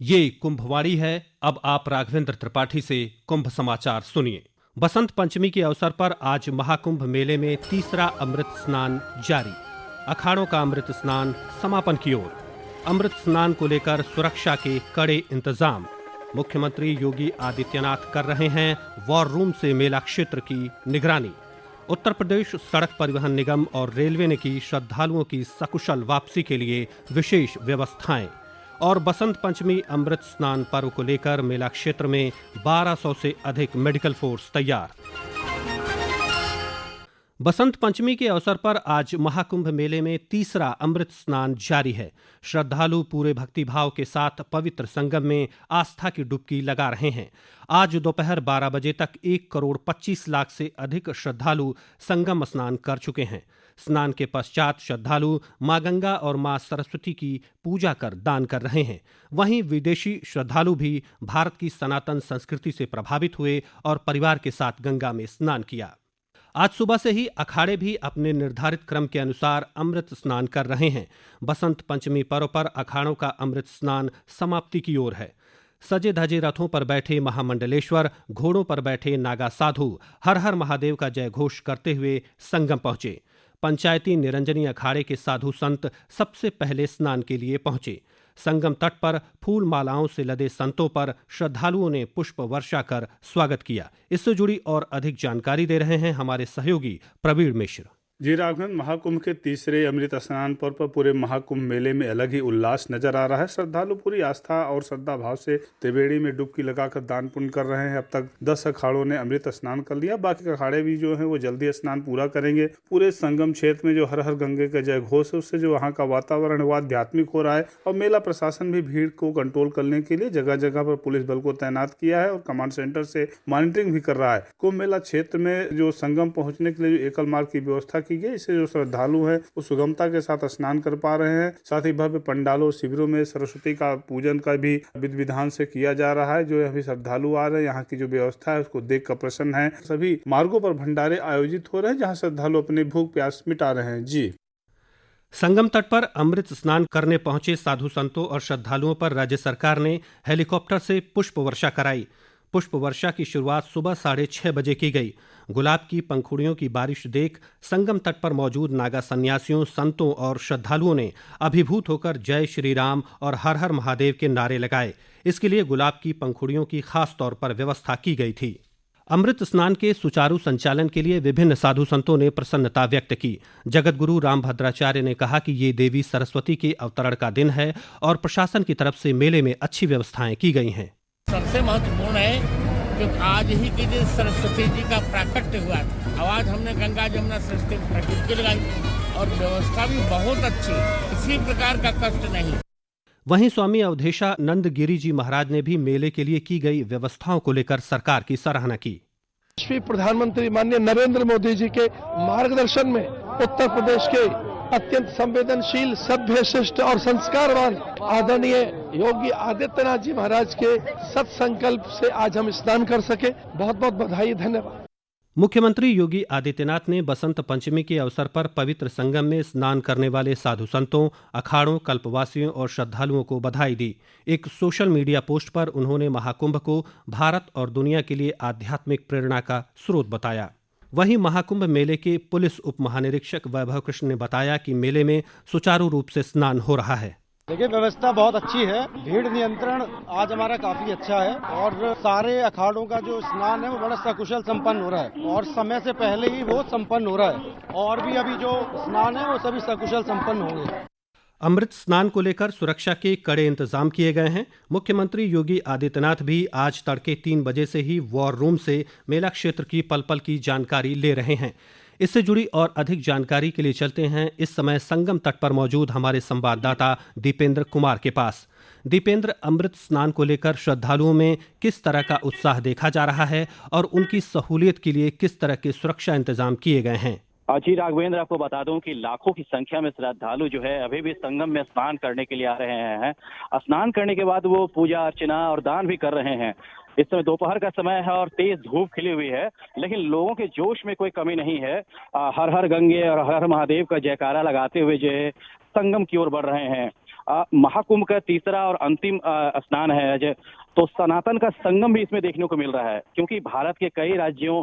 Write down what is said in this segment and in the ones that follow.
ये कुंभवाणी है। अब आप राघवेंद्र त्रिपाठी से कुंभ समाचार सुनिए। बसंत पंचमी के अवसर पर आज महाकुंभ मेले में तीसरा अमृत स्नान जारी। अखाड़ों का अमृत स्नान समापन की ओर। अमृत स्नान को लेकर सुरक्षा के कड़े इंतजाम। मुख्यमंत्री योगी आदित्यनाथ कर रहे हैं वॉर रूम से मेला क्षेत्र की निगरानी। उत्तर प्रदेश सड़क परिवहन निगम और रेलवे ने की श्रद्धालुओं की सकुशल वापसी के लिए विशेष व्यवस्थाएं। और बसंत पंचमी अमृत स्नान पर्व को लेकर मेला क्षेत्र में 1200 से अधिक मेडिकल फोर्स तैयार। बसंत पंचमी के अवसर पर आज महाकुंभ मेले में तीसरा अमृत स्नान जारी है। श्रद्धालु पूरे भक्तिभाव के साथ पवित्र संगम में आस्था की डुबकी लगा रहे हैं। आज दोपहर 12 बजे तक 1 करोड़ 25 लाख से अधिक श्रद्धालु संगम स्नान कर चुके हैं। स्नान के पश्चात श्रद्धालु मां गंगा और मां सरस्वती की पूजा कर दान कर रहे हैं। वहीं विदेशी श्रद्धालु भी भारत की सनातन संस्कृति से प्रभावित हुए और परिवार के साथ गंगा में स्नान किया। आज सुबह से ही अखाड़े भी अपने निर्धारित क्रम के अनुसार अमृत स्नान कर रहे हैं। बसंत पंचमी पर्व पर अखाड़ों का अमृत स्नान समाप्ति की ओर है। सजे धजे रथों पर बैठे महामंडलेश्वर, घोड़ों पर बैठे नागा साधु हर हर महादेव का जय घोष करते हुए संगम पहुंचे। पंचायती निरंजनी अखाड़े के साधु संत सबसे पहले स्नान के लिए पहुंचे। संगम तट पर फूल मालाओं से लदे संतों पर श्रद्धालुओं ने पुष्प वर्षा कर स्वागत किया। इससे जुड़ी और अधिक जानकारी दे रहे हैं हमारे सहयोगी प्रवीण मिश्र। जी राघवेंद्र, महाकुंभ के तीसरे अमृत स्नान पर्व पर पूरे महाकुंभ मेले में अलग ही उल्लास नजर आ रहा है। श्रद्धालु पूरी आस्था और श्रद्धा भाव से त्रिवेणी में डुबकी लगाकर दान पुण्य कर रहे हैं। अब तक 10 अखाड़ों ने अमृत स्नान कर लिया, बाकी अखाड़े भी जो है वो जल्दी स्नान पूरा करेंगे। पूरे संगम क्षेत्र में जो हर हर गंगे का जय घोष है, उससे जो वहाँ का वातावरण वो आध्यात्मिक हो रहा है। और मेला प्रशासन भी भीड़ को कंट्रोल करने के लिए जगह जगह पर पुलिस बल को तैनात किया है और कमांड सेंटर से मॉनिटरिंग भी कर रहा है। कुंभ मेला क्षेत्र में जो संगम पहुंचने के लिए जो एकल मार्ग की व्यवस्था की गई, इससे जो श्रद्धालु हैं वो सुगमता के साथ स्नान कर पा रहे हैं। साथ ही भव्य पंडालों शिविरों में सरस्वती का पूजन का भी विधि विधान से किया जा रहा है। जो अभी श्रद्धालु आ रहे हैं, यहाँ की जो व्यवस्था है उसको देख कर प्रसन्न है। सभी मार्गों पर भंडारे आयोजित हो रहे हैं, जहाँ श्रद्धालु अपनी भूख प्यास मिटा रहे हैं। जी, संगम तट पर अमृत स्नान करने पहुंचे साधु संतों और श्रद्धालुओं पर राज्य सरकार ने हेलीकॉप्टर से पुष्प वर्षा कराई। पुष्प वर्षा की शुरुआत सुबह 6:30 बजे की गई। गुलाब की पंखुड़ियों की बारिश देख संगम तट पर मौजूद नागा सन्यासियों, संतों और श्रद्धालुओं ने अभिभूत होकर जय श्री राम और हर हर महादेव के नारे लगाए। इसके लिए गुलाब की पंखुड़ियों की खास तौर पर व्यवस्था की गई थी। अमृत स्नान के सुचारू संचालन के लिए विभिन्न साधु संतों ने प्रसन्नता व्यक्त की। जगतगुरु रामभद्राचार्य ने कहा कि ये देवी सरस्वती के अवतरण का दिन है और प्रशासन की तरफ से मेले में अच्छी व्यवस्थाएं की गई हैं। सबसे महत्वपूर्ण है क्योंकि आज ही के दिन सरस्वती जी का प्राकट्य हुआ था। आज हमने गंगा जमुना सरस्वती प्रकट की लगाई और व्यवस्था भी बहुत अच्छी, किसी प्रकार का कष्ट नहीं। वहीं स्वामी अवधेशा नंद गिरी जी महाराज ने भी मेले के लिए की गई व्यवस्थाओं को लेकर सरकार की सराहना की। श्री प्रधानमंत्री माननीय नरेंद्र मोदी जी के मार्गदर्शन में उत्तर प्रदेश के अत्यंत संवेदनशील, सभ्य, शिष्ट और संस्कारवान आदरणीय योगी आदित्यनाथ जी महाराज के सत संकल्प से आज हम स्नान कर सके। बहुत बहुत बधाई, धन्यवाद। मुख्यमंत्री योगी आदित्यनाथ ने बसंत पंचमी के अवसर पर पवित्र संगम में स्नान करने वाले साधु संतों, अखाड़ों, कल्पवासियों और श्रद्धालुओं को बधाई दी। एक सोशल मीडिया पोस्ट पर उन्होंने महाकुंभ को भारत और दुनिया के लिए आध्यात्मिक प्रेरणा का स्रोत बताया। वहीं महाकुंभ मेले के पुलिस उप महानिरीक्षक वैभव कृष्ण ने बताया कि मेले में सुचारू रूप से स्नान हो रहा है। देखिए, व्यवस्था बहुत अच्छी है। भीड़ नियंत्रण आज हमारा काफी अच्छा है और सारे अखाड़ों का जो स्नान है वो बड़ा सकुशल संपन्न हो रहा है और समय से पहले ही वो संपन्न हो रहा है और भी अभी जो स्नान है वो सभी सकुशल संपन्न होंगे। अमृत स्नान को लेकर सुरक्षा के कड़े इंतजाम किए गए हैं। मुख्यमंत्री योगी आदित्यनाथ भी आज तड़के 3 बजे से ही वॉर रूम से मेला क्षेत्र की पल पल की जानकारी ले रहे हैं। इससे जुड़ी और अधिक जानकारी के लिए चलते हैं इस समय संगम तट पर मौजूद हमारे संवाददाता दीपेंद्र कुमार के पास। दीपेंद्र, अमृत स्नान को लेकर श्रद्धालुओं में किस तरह का उत्साह देखा जा रहा है और उनकी सहूलियत के लिए किस तरह के सुरक्षा इंतजाम किए गए हैं? जी राघवेंद्र, आपको बता दूं कि लाखों की संख्या में श्रद्धालु जो है अभी भी संगम में स्नान करने के लिए आ रहे हैं। स्नान करने के बाद वो पूजा अर्चना और दान भी कर रहे हैं। इस समय दोपहर का समय है और तेज धूप खिली हुई है, लेकिन लोगों के जोश में कोई कमी नहीं है। हर हर गंगे और हर हर महादेव का जयकारा लगाते हुए जो है संगम की ओर बढ़ रहे हैं। महाकुंभ का तीसरा और अंतिम स्नान है अजय। तो सनातन का संगम भी इसमें देखने को मिल रहा है, क्योंकि भारत के कई राज्यों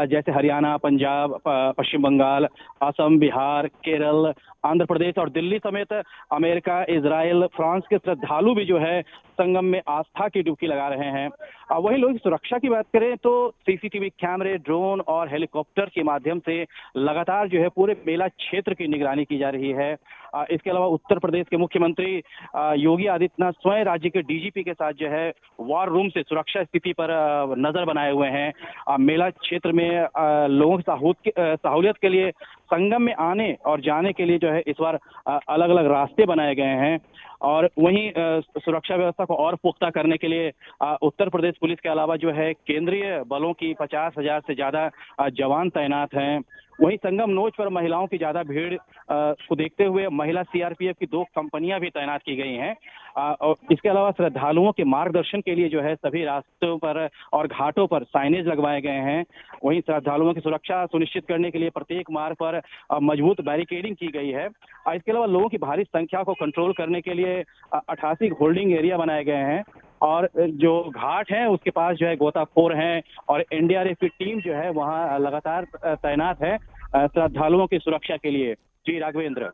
जैसे हरियाणा, पंजाब, पश्चिम बंगाल, असम, बिहार, केरल, आंध्र प्रदेश और दिल्ली समेत अमेरिका, इजराइल, फ्रांस के श्रद्धालु भी जो है संगम में आस्था की डुबकी लगा रहे हैं। वहीं लोग सुरक्षा की बात करें तो सीसीटीवी कैमरे, ड्रोन और हेलीकॉप्टर के माध्यम से लगातार जो है पूरे मेला क्षेत्र की निगरानी की जा रही है। इसके अलावा उत्तर प्रदेश के मुख्यमंत्री योगी आदित्यनाथ स्वयं राज्य के डीजीपी के साथ जो है वॉर रूम से सुरक्षा स्थिति पर नजर बनाए हुए हैं। मेला क्षेत्र में लोगों की सहूलियत के लिए संगम में आने और जाने के लिए जो है इस बार अलग अलग रास्ते बनाए गए हैं। और वहीं सुरक्षा व्यवस्था को और पुख्ता करने के लिए उत्तर प्रदेश पुलिस के अलावा जो है केंद्रीय बलों की 50,000 से ज्यादा जवान तैनात हैं। वहीं संगम नोच पर महिलाओं की ज्यादा भीड़ को देखते हुए महिला सीआरपीएफ की 2 कंपनियां भी तैनात की गई हैं। और इसके अलावा श्रद्धालुओं के मार्गदर्शन के लिए जो है सभी रास्तों पर और घाटों पर साइनेज लगवाए गए हैं। वहीं श्रद्धालुओं की सुरक्षा सुनिश्चित करने के लिए प्रत्येक मार्ग पर मजबूत बैरिकेडिंग की गई है। इसके अलावा लोगों की भारी संख्या को कंट्रोल करने के लिए 88 होल्डिंग एरिया बनाए गए हैं। और जो घाट है उसके पास जो है गोताखोर हैं और एनडीआरएफ की टीम जो है वहां लगातार तैनात है श्रद्धालुओं की सुरक्षा के लिए। जी राघवेंद्र।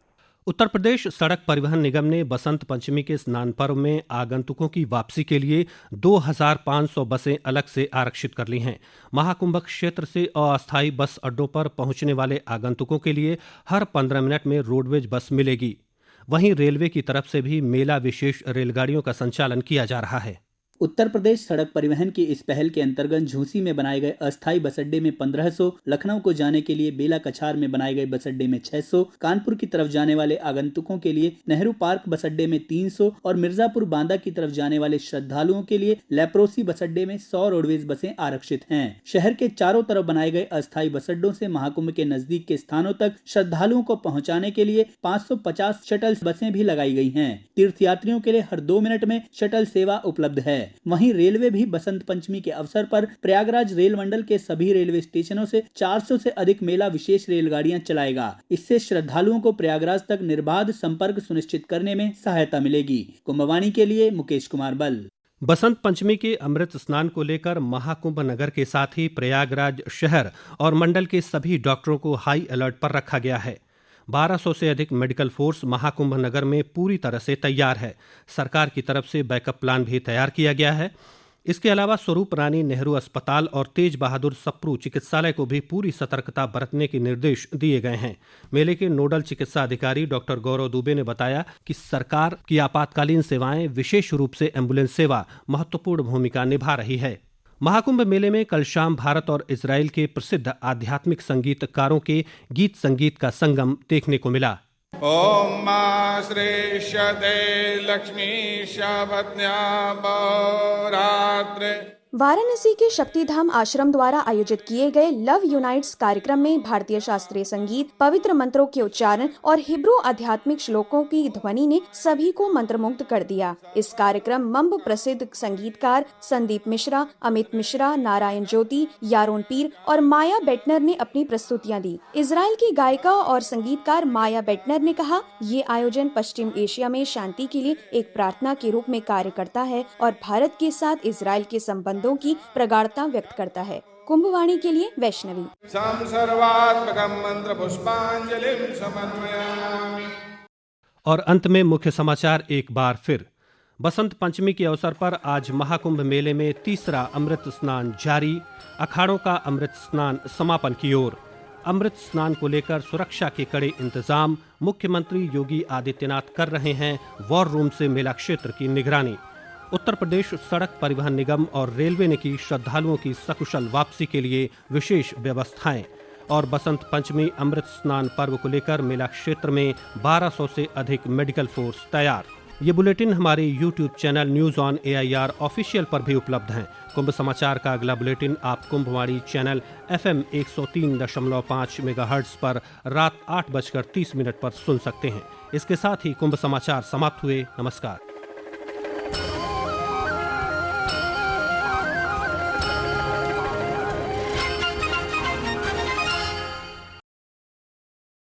उत्तर प्रदेश सड़क परिवहन निगम ने बसंत पंचमी के स्नान पर्व में आगंतुकों की वापसी के लिए 2500 बसें अलग से आरक्षित कर ली हैं। महाकुंभ क्षेत्र से अस्थायी बस अड्डों पर पहुंचने वाले आगंतुकों के लिए हर 15 मिनट में रोडवेज बस मिलेगी। वहीं रेलवे की तरफ से भी मेला विशेष रेलगाड़ियों का संचालन किया जा रहा है। उत्तर प्रदेश सड़क परिवहन की इस पहल के अंतर्गत झूसी में बनाए गए अस्थायी बस अड्डे में 1500, लखनऊ को जाने के लिए बेला कछार में बनाए गए बस अड्डे में 600, कानपुर की तरफ जाने वाले आगंतुकों के लिए नेहरू पार्क बस अड्डे में 300 और मिर्जापुर बांदा की तरफ जाने वाले श्रद्धालुओं के लिए लेप्रोसी बस अड्डे में 100 रोडवेज बसें आरक्षित हैं। शहर के चारों तरफ बनाए गए अस्थायी बस अड्डों से महाकुंभ के नजदीक के स्थानों तक श्रद्धालुओं को पहुंचाने के लिए 550 शटल बसें भी लगाई गई हैं। तीर्थयात्रियों के लिए हर 2 मिनट में शटल सेवा उपलब्ध है। वहीं रेलवे भी बसंत पंचमी के अवसर पर प्रयागराज रेल मंडल के सभी रेलवे स्टेशनों से 400 से अधिक मेला विशेष रेलगाड़ियां चलाएगा। इससे श्रद्धालुओं को प्रयागराज तक निर्बाध संपर्क सुनिश्चित करने में सहायता मिलेगी। कुंभवाणी के लिए मुकेश कुमार बल। बसंत पंचमी के अमृत स्नान को लेकर महाकुंभ नगर के साथ ही प्रयागराज शहर और मंडल के सभी डॉक्टरों को हाई अलर्ट पर रखा गया है। 1200 से अधिक मेडिकल फोर्स महाकुंभ नगर में पूरी तरह से तैयार है। सरकार की तरफ से बैकअप प्लान भी तैयार किया गया है। इसके अलावा स्वरूप रानी नेहरू अस्पताल और तेज बहादुर सप्रू चिकित्सालय को भी पूरी सतर्कता बरतने के निर्देश दिए गए हैं। मेले के नोडल चिकित्सा अधिकारी डॉक्टर गौरव दुबे ने बताया कि सरकार की आपातकालीन सेवाएं, विशेष रूप से एम्बुलेंस सेवा, महत्वपूर्ण भूमिका निभा रही है। महाकुंभ मेले में कल शाम भारत और इजराइल के प्रसिद्ध आध्यात्मिक संगीतकारों के गीत संगीत का संगम देखने को मिला। ओम श्रेष्ठदे लक्ष्मी शावत्न्या रात्रे। वाराणसी के शक्तिधाम आश्रम द्वारा आयोजित किए गए लव यूनाइट्स कार्यक्रम में भारतीय शास्त्रीय संगीत, पवित्र मंत्रों के उच्चारण और हिब्रू आध्यात्मिक श्लोकों की ध्वनि ने सभी को मंत्रमुग्ध कर दिया। इस कार्यक्रम मंब प्रसिद्ध संगीतकार संदीप मिश्रा, अमित मिश्रा, नारायण ज्योति, यारोन पीर और माया बेटनर ने अपनी प्रस्तुतियां दी। इजराइल की गायिका और संगीतकार माया बेटनर ने कहा, ये आयोजन पश्चिम एशिया में शांति के लिए एक प्रार्थना के रूप में कार्य करता है और भारत के साथ इजराइल के संबंध की प्रगाढ़ता व्यक्त करता है। कुंभवाणी के लिए वैष्णवी। और अंत में मुख्य समाचार एक बार फिर। बसंत पंचमी के अवसर पर आज महाकुंभ मेले में तीसरा अमृत स्नान जारी। अखाड़ों का अमृत स्नान समापन की ओर। अमृत स्नान को लेकर सुरक्षा के कड़े इंतजाम। मुख्यमंत्री योगी आदित्यनाथ कर रहे हैं वॉर रूम से मेला क्षेत्र की निगरानी। उत्तर प्रदेश सड़क परिवहन निगम और रेलवे ने की श्रद्धालुओं की सकुशल वापसी के लिए विशेष व्यवस्थाएं। और बसंत पंचमी अमृत स्नान पर्व को लेकर मेला क्षेत्र में 1200 से अधिक मेडिकल फोर्स तैयार। ये बुलेटिन हमारे YouTube channel news on AIR official पर भी उपलब्ध हैं। कुंभ समाचार का अगला बुलेटिन आप कुंभवाणी चैनल FM 103.5 मेगाहर्ट्ज पर रात 8:30 पर सुन सकते हैं। इसके साथ ही कुंभ समाचार समाप्त हुए। नमस्कार।